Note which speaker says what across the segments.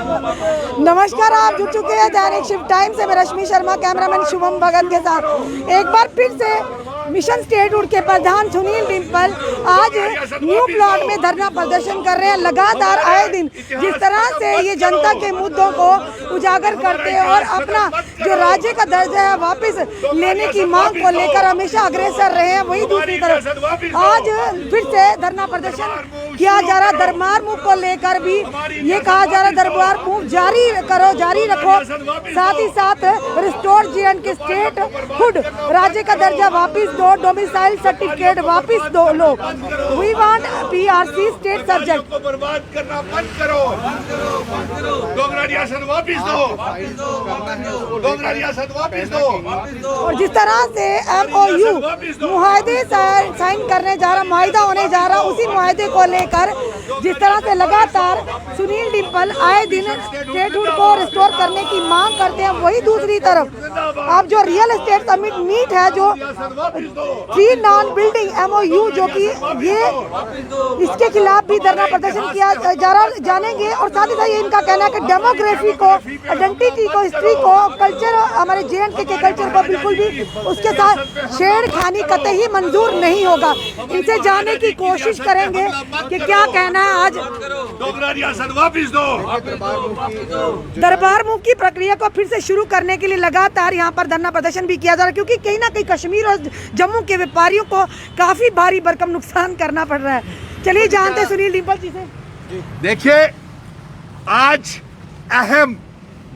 Speaker 1: नमस्कार, आप जुड़ चुके हैं दैनिक शिफ्ट टाइम से। मैं रश्मि शर्मा, कैमरामैन शुभम भगत के साथ एक बार फिर से मिशन स्टेटहुड के प्रधान सुनील डिम्पल आज न्यू प्लॉट में धरना प्रदर्शन कर रहे हैं। लगातार आए दिन जिस तरह से ये जनता के मुद्दों को उजागर करते हैं और अपना जो राज्य का दर्जा है वापस लेने की मांग को लेकर हमेशा अग्रसर रहे हैं, वही दूसरी तरफ आज फिर से धरना प्रदर्शन किया जा रहा। दरबार मूव को लेकर भी ये कहा जा रहा है दरबार मूव जारी करो, जारी रखो, साथ ही साथ रिस्टोर J&K स्टेटहुड, राज्य का दर्जा वापस दो, डोमिसाइल सर्टिफिकेट वापस दो लो, we want PRC state subject
Speaker 2: को बर्बाद करना बंद करो, डोगरा रियासत वापस दो, डोगरा रियासत वापस दो।
Speaker 1: और जिस तरह से MOU मुआहदे साइन करने जा रहा, मुआहदा होने जा रहा, उसी मुआहदे को लेकर जिस तरह से लगातार सुनील डिम्पल आए दिन स्टेटहुड को रिस्टोर करने की मांग करते हैं, वही दूसरी तरफ अब जो रियल एस्टेट समिट मीट है, जो 3 नॉन बिल्डिंग MOU जो कि ये इसके खिलाफ भी धरना प्रदर्शन किया जा रहा, जानेंगे। और साथ ही साथ ये इनका कहना है कि डेमोग्राफी को, आइडेंटिटी को, हिस्ट्री को, कल्चर, हमारे J&K के कल्चर को बिल्कुल भी उसके साथ छेड़खानी कतई मंजूर नहीं होगा। इनसे जानने की कोशिश करेंगे कि क्या कहना है आज।
Speaker 2: डोगरा रियासत वापस दो।
Speaker 1: दरबार मूव की प्रक्रिया को फिर से शुरू करने के लिए लगातार यहाँ पर धरना प्रदर्शन भी किया जा रहा है, क्योंकि कहीं ना कहीं कश्मीर और जम्मू के व्यापारियों को काफी भारी भरकम नुकसान करना पड़ रहा है। चलिए जानते हैं सुनील डिम्पल जी से।
Speaker 2: देखिए, आज अहम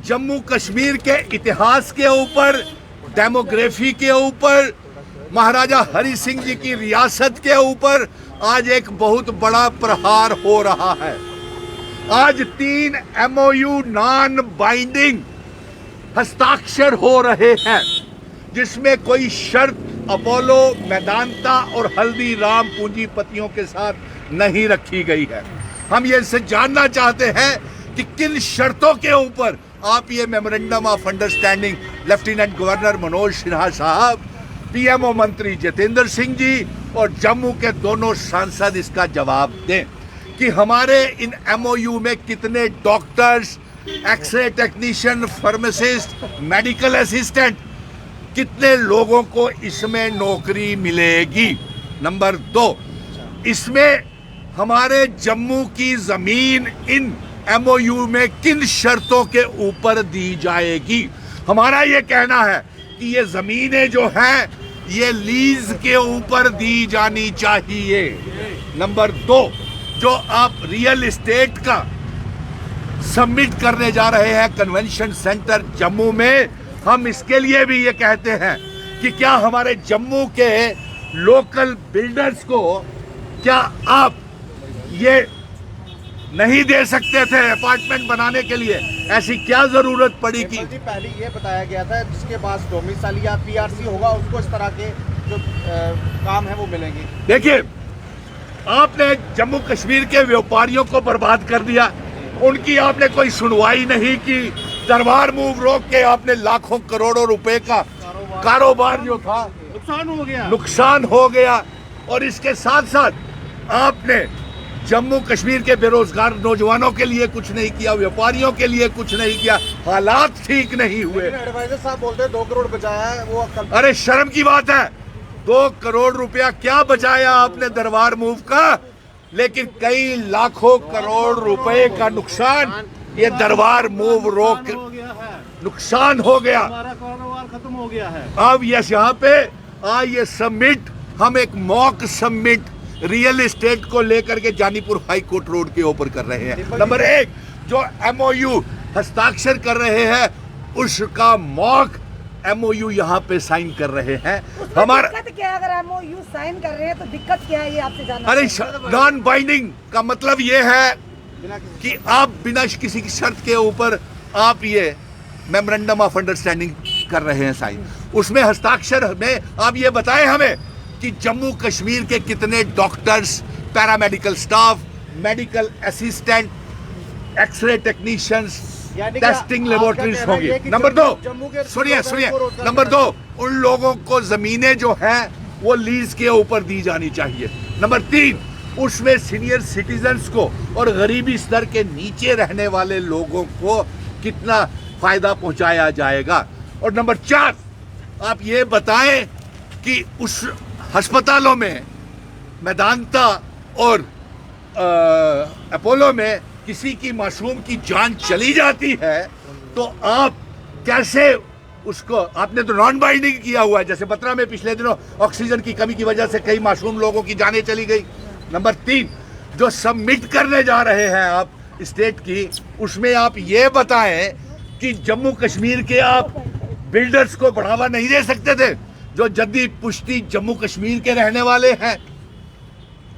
Speaker 2: जम्मू कश्मीर के इतिहास के ऊपर, डेमोग्राफी के ऊपर, महाराजा हरि सिंह जी की रियासत के ऊपर आज एक बहुत बड़ा प्रहार हो रहा है। आज 3 MOU नॉन बाइंडिंग हस्ताक्षर हो रहे हैं, जिसमें कोई शर्त अपोलो, मैदानता और हल्दीराम पूंजीपतियों के साथ नहीं रखी गई है। हम ये इससे जानना चाहते हैं कि किन शर्तों के ऊपर आप ये memorandum of understanding lieutenant governor Manoj Sinha साहब, PMO मंत्री जितेंद्र सिंह जी और जम्मू के दोनों सांसद इसका जवाब दें कि हमारे इन MOU में कितने doctors, x-ray technician, pharmacist, medical assistant, कितने लोगों को इसमें नौकरी मिलेगी। नंबर 2, इसमें हमारे जम्मू की जमीन इन MOU में किन शर्तों के ऊपर दी जाएगी। हमारा ये कहना है कि ये जमीनें जो हैं ये लीज के ऊपर दी जानी चाहिए। नंबर 2, जो आप रियल एस्टेट का सबमिट करने जा रहे हैं कन्वेंशन सेंटर जम्मू में, हम इसके लिए भी ये कहते हैं कि क्या हमारे जम्मू के लोकल बिल्डर्स को क्या आप ये नहीं दे सकते थे अपार्टमेंट बनाने के लिए? ऐसी क्या जरूरत पड़ी कि
Speaker 3: पहले ये बताया गया था जिसके पास डोमिसाइल या PRC होगा उसको इस तरह के जो काम है वो मिलेंगे।
Speaker 2: देखिए, आपने जम्मू कश्मीर के व्यापारियों को बर्बाद कर दिया, उनकी आपने कोई सुनवाई नहीं की। दरबार मूव रोक के आपने लाखों करोड़ों रुपए का कारोबार जो था नुकसान हो गया। और इसके साथ साथ आपने जम्मू कश्मीर के बेरोजगार नौजवानों के लिए कुछ नहीं किया, व्यापारियों के लिए कुछ नहीं किया। हालात ठीक नहीं हुए।
Speaker 3: एडवाइजर साहब बोलते हैं 2 करोड़ बचाया है वो।
Speaker 2: अरे शर्म की बात है, 2 करोड़ रुपया क्या बचाया आपने दरबार मूव का, लेकिन कई लाखों करोड़ रुपए का नुकसान ये दरबार मूव रोक नुकसान हो गया।
Speaker 3: हमारा कारोबार खत्म हो गया है।
Speaker 2: अब यहाँ पे ये समिट, हम एक मॉक समिट रियल एस्टेट को लेकर के जानीपुर हाई कोर्ट रोड के ऊपर कर रहे हैं। नंबर 1, जो MOU हस्ताक्षर कर रहे हैं उसका मॉक MOU यहाँ पे साइन कर रहे हैं। हमारा
Speaker 1: दिक्कत क्या है? अगर MOU साइन कर रहे हैं तो दिक्कत क्या है, ये आपसे जानना।
Speaker 2: अरे नॉन बाइंडिंग का मतलब ये है कि आप बिना किसी की शर्त के ऊपर आप ये मेमोरेंडम ऑफ अंडरस्टैंडिंग कर रहे हैं साइन। उसमें हस्ताक्षर में आप ये बताएं हमें कि जम्मू कश्मीर के कितने doctors, paramedical staff, medical assistant, x-ray technicians, testing laboratories होंगी। नंबर 2, सुनिए, नंबर 2, उन लोगों को जमीनें जो हैं वो लीज के ऊपर दी जानी चाहिए। नंबर 3, उसमें सीनियर सिटीजन्स को और गरीबी स्तर के नीचे रहने वाले लोगों को कितना फायदा पहुंचाया जाएगा। और नंबर 4, आप ये बताएं कि उस अस्पतालों में मेदांता और अपोलो में किसी की मासूम की जान चली जाती है तो आप कैसे उसको, आपने तो नॉन बाइंडिंग किया हुआ है, जैसे बत्रा में पिछले दिनों ऑक्सीजन की कमी की वजह से कई मासूम लोगों की जानें चली गई। नंबर 3, जो सबमिट करने जा रहे हैं आप स्टेट की, उसमें आप ये बताएं कि जम्मू कश्मीर के आप बिल्डर्स को बढ़ावा नहीं दे सकते थे जो जद्दी पुश्ती जम्मू कश्मीर के रहने वाले हैं,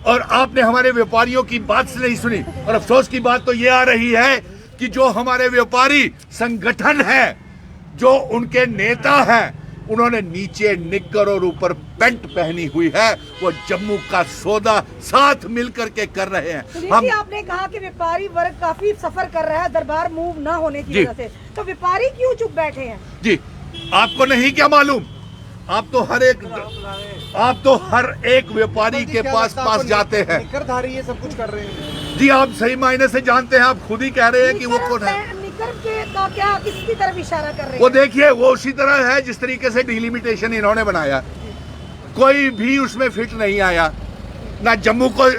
Speaker 2: और आपने हमारे व्यापारियों की बात से नहीं सुनी। और अफसोस की बात तो ये आ रही है कि जो हमारे व्यापारी संगठन है, जो उनके नेता हैं, उन्होंने नीचे निक्कर और ऊपर पैंट पहनी हुई है, वो जम्मू का सौदा साथ मिलकर के कर रहे हैं।
Speaker 1: तो आपने कहा कि व्यापारी वर्ग काफी सफर कर रहा है दरबार मूव ना होने की वजह से, तो व्यापारी क्यों चुप बैठे हैं?
Speaker 2: जी, आपको नहीं क्या मालूम? आप तो हर एक व्यापारी के पास जाते हैं,
Speaker 3: निकरधारी ये सब कुछ कर रहे हैं।
Speaker 2: जी, आप सही मायने से जानते हैं, आप खुद ही कह रहे हैं कि वो कौन है।
Speaker 1: निकर का क्या किसकी तरफ इशारा कर रहे हैं?
Speaker 2: वो देखिए, वो उसी तरह है जिस तरीके से डिलिमिटेशन इन्होंने बनाया, कोई भी उसमें फिट नहीं आया। ना जम्मू को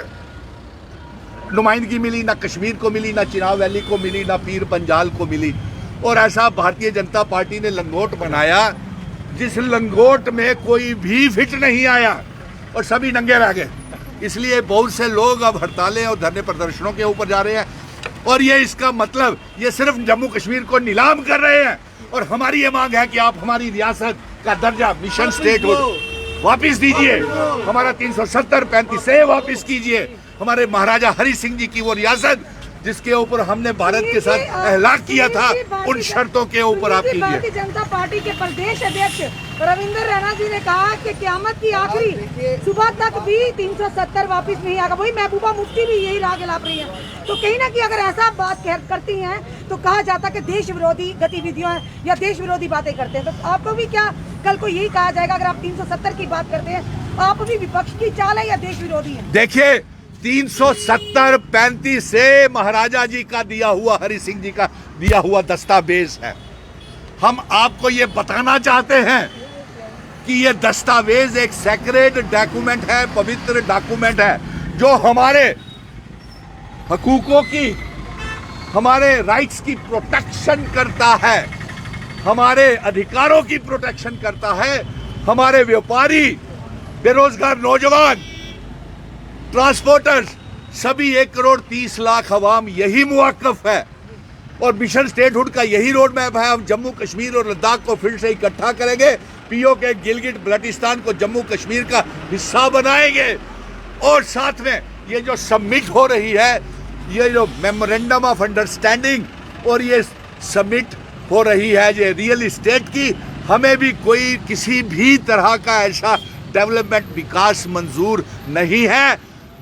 Speaker 2: नुमाइंदगी मिली, ना कश्मीर को मिली, ना चिनाब वैली को मिली, ना पीर पंजाल को मिली। और ऐसा भारतीय जनता पार्टी ने लंगोट बनाया जिस लंगोट में कोई भी फिट नहीं आया और सभी नंगे रह गए। इसलिए बहुत से लोग अब हड़तालें और धरने प्रदर्शनों के ऊपर जा रहे हैं, और ये इसका मतलब ये सिर्फ जम्मू कश्मीर को नीलाम कर रहे हैं। और हमारी ये मांग है कि आप हमारी रियासत का दर्जा मिशन स्टेट वापिस दीजिए, हमारा 370-35 से वापिस कीजिए, हमारे महाराजा हरि सिंह जी की वो रियासत जिसके ऊपर हमने भारत के साथ एहलाक किया था, उन शर्तों के ऊपर आप कीजिए।
Speaker 1: भारतीय जनता पार्टी के प्रदेश अध्यक्ष रविंद्र रैना जी ने कहा कि क़यामत की आखिरी सुबह तक भी 370 वापस नहीं आएगा। वही महबूबा मुफ्ती भी यही राह गिला रही है। तो कहीं ना कहीं अगर ऐसा बात करती हैं तो कहा जाता कि देश विरोधी गतिविधियां या देश विरोधी बातें करते हैं। तो आपको भी क्या कल को यही कहा जाएगा अगर आप 370 की बात करते हैं, आप भी विपक्ष की चाल है या देश विरोधी है?
Speaker 2: देखिए, 370-35 से महाराजा जी का दिया हुआ, हरि सिंह जी का दिया हुआ दस्तावेज है। हम आपको ये बताना चाहते हैं कि ये दस्तावेज एक सेक्रेड डॉक्यूमेंट है, पवित्र डॉक्यूमेंट है, जो हमारे हकूकों की, हमारे राइट्स की प्रोटेक्शन करता है, हमारे अधिकारों की प्रोटेक्शन करता है। हमारे व्यापारी, बेरोजगार नौजवान, ट्रांसपोर्टर्स, सभी 1,30,00,000 अवाम यही मुवाक्कफ है। और मिशन स्टेटहुड का यही रोड मैप है। हम जम्मू कश्मीर और लद्दाख को फिर से इकट्ठा करेंगे, पीओ के गिलगिट बल्टिस्तान को जम्मू कश्मीर का हिस्सा बनाएंगे। और साथ में ये जो सबमिट हो रही है, ये जो मेमोरेंडम ऑफ अंडरस्टैंडिंग और ये सबमिट हो रही है ये रियल इस्टेट की, हमें भी कोई किसी भी तरह का ऐसा डेवलपमेंट विकास मंजूर नहीं है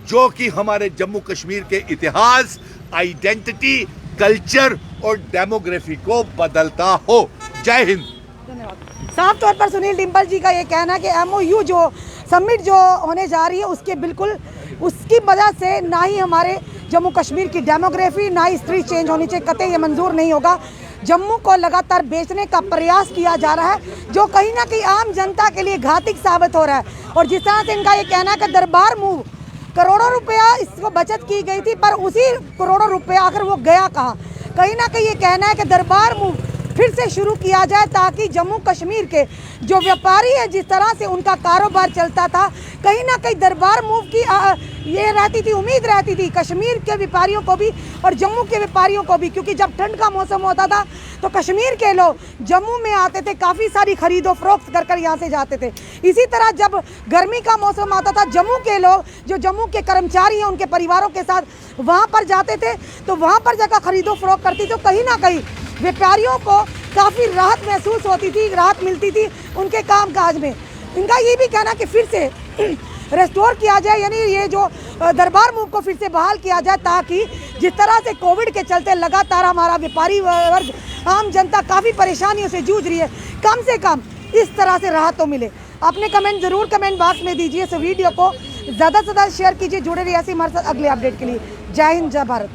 Speaker 2: जो कि हमारे जम्मू कश्मीर के इतिहास, आइडेंटिटी, कल्चर और डेमोग्राफी को बदलता हो। जय हिंद।
Speaker 1: धन्यवाद। साफ तौर पर सुनील डिंपल जी का ये कहना है कि एमओयू जो समिट जो होने जा रही है उसके बिल्कुल उसकी वजह से ना ही हमारे जम्मू कश्मीर की डेमोग्राफी, ना ही हिस्ट्री चेंज होनी चाहिए, कतई ये मंजूर नहीं होगा। जम्मू को लगातार बेचने का प्रयास किया जा रहा है जो कहीं ना कहीं आम जनता के लिए घातक साबित हो रहा है। और जिस तरह से इनका ये कहना है कि दरबार मूव करोड़ों रुपया इसको बचत की गई थी, पर उसी करोड़ों रुपया आखिर वो गया कहाँ? कहीं ना कहीं ये कहना है कि दरबार मूव फिर से शुरू किया जाए ताकि जम्मू कश्मीर के जो व्यापारी है, जिस तरह से उनका कारोबार चलता था, कहीं ना कहीं दरबार मूव की ये रहती थी, उम्मीद रहती थी कश्मीर के व्यापारियों को भी और जम्मू के व्यापारियों को भी, क्योंकि जब ठंड का मौसम होता था तो कश्मीर के लोग जम्मू में आते थे, काफ़ी सारी खरीदो फरोख्त कर यहाँ से जाते थे। इसी तरह जब गर्मी का मौसम आता था, जम्मू के लोग जो जम्मू के कर्मचारी हैं उनके परिवारों के साथ वहाँ पर जाते थे, तो वहाँ पर जाकर खरीदो फरोख्त करती, तो कहीं ना कहीं व्यापारियों को काफ़ी राहत महसूस होती थी, राहत मिलती थी उनके कामकाज में। इनका ये भी कहना कि फिर से रेस्टोर किया जाए, यानी ये जो दरबार मूव को फिर से बहाल किया जाए, ताकि जिस तरह से कोविड के चलते लगातार हमारा व्यापारी वर्ग, आम जनता काफ़ी परेशानियों से जूझ रही है, कम से कम इस तरह से राहत तो मिले। अपने कमेंट ज़रूर कमेंट बॉक्स में दीजिए। इस वीडियो को ज़्यादा से ज़्यादा शेयर कीजिए, जुड़े रहिए ऐसे हमारे साथ अगले अपडेट के लिए। जय हिंद, जय भारत।